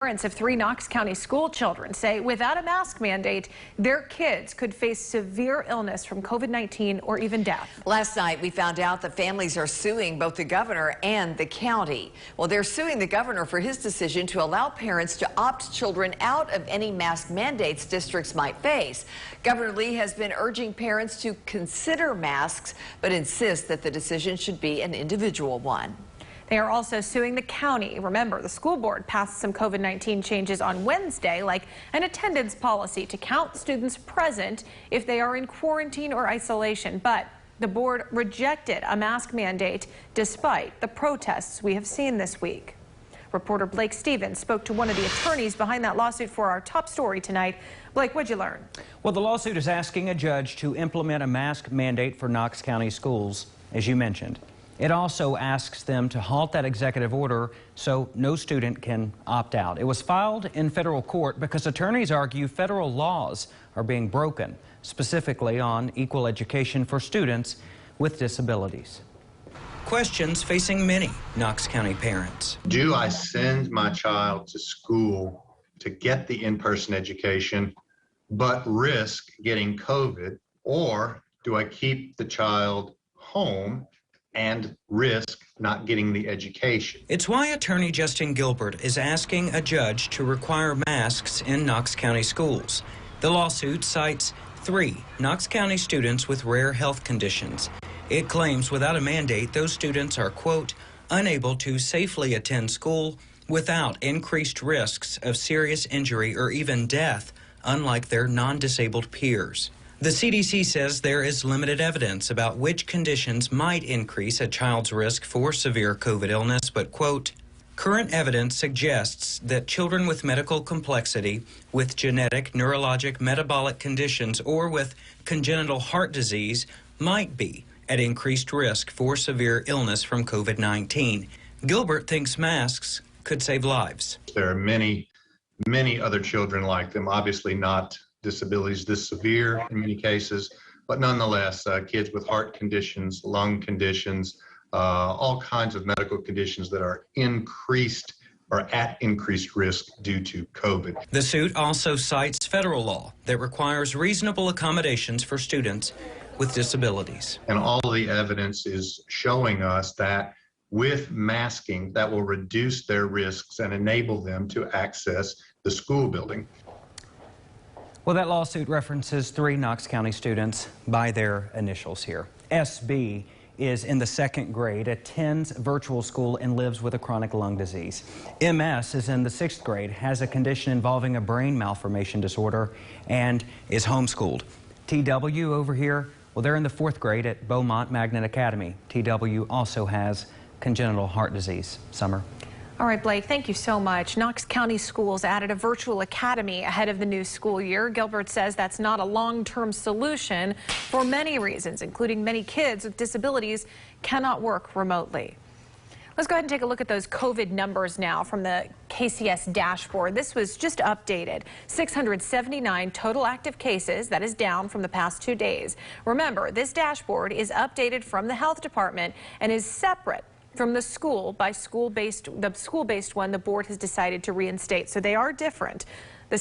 Parents of 3 Knox County school children say without a mask mandate, their kids could face severe illness from COVID-19 or even death. Last night, we found out that families are suing both the governor and the county. Well, they're suing the governor for his decision to allow parents to opt children out of any mask mandates districts might face. Governor Lee has been urging parents to consider masks, but insists that the decision should be an individual one. They are also suing the county. Remember, the school board passed some COVID-19 changes on Wednesday, like an attendance policy to count students present if they are in quarantine or isolation. But the board rejected a mask mandate despite the protests we have seen this week. Reporter Blake Stevens spoke to one of the attorneys behind that lawsuit for our top story tonight. Blake, what'd you learn? Well, the lawsuit is asking a judge to implement a mask mandate for Knox County schools, as you mentioned. It also asks them to halt that executive order so no student can opt out. It was filed in federal court because attorneys argue federal laws are being broken, specifically on equal education for students with disabilities. Questions facing many Knox County parents. Do I send my child to school to get the in-person education but risk getting COVID, or do I keep the child home and risk not getting the education? It's why attorney Justin Gilbert is asking a judge to require masks in Knox County schools. The lawsuit cites 3 Knox County students with rare health conditions. It claims without a mandate, those students are, quote, unable to safely attend school without increased risks of serious injury or even death, unlike their non-disabled peers. The CDC says there is limited evidence about which conditions might increase a child's risk for severe COVID illness, but, quote, current evidence suggests that children with medical complexity, with genetic, neurologic, metabolic conditions, or with congenital heart disease might be at increased risk for severe illness from COVID-19. Gilbert thinks masks could save lives. There are many other children like them, obviously not disabilities this severe in many cases, but nonetheless, kids with heart conditions, lung conditions, all kinds of medical conditions that are increased or at increased risk due to COVID. The suit also cites federal law that requires reasonable accommodations for students with disabilities. And all of the evidence is showing us that with masking, that will reduce their risks and enable them to access the school building. Well, that lawsuit references 3 Knox County students by their initials here. SB is in the 2nd grade, attends virtual school, and lives with a chronic lung disease. MS is in the 6th grade, has a condition involving a brain malformation disorder, and is homeschooled. TW over here, well, they're in the 4th grade at Beaumont Magnet Academy. TW also has congenital heart disease. Summer. All right, Blake, thank you so much. Knox County Schools added a virtual academy ahead of the new school year. Gilbert says that's not a long-term solution for many reasons, including many kids with disabilities cannot work remotely. Let's go ahead and take a look at those COVID numbers now from the KCS dashboard. This was just updated. 679 total active cases. That is down from the past 2 days. Remember, this dashboard is updated from the health department and is separate from the school-based one the board has decided to reinstate. So they are different.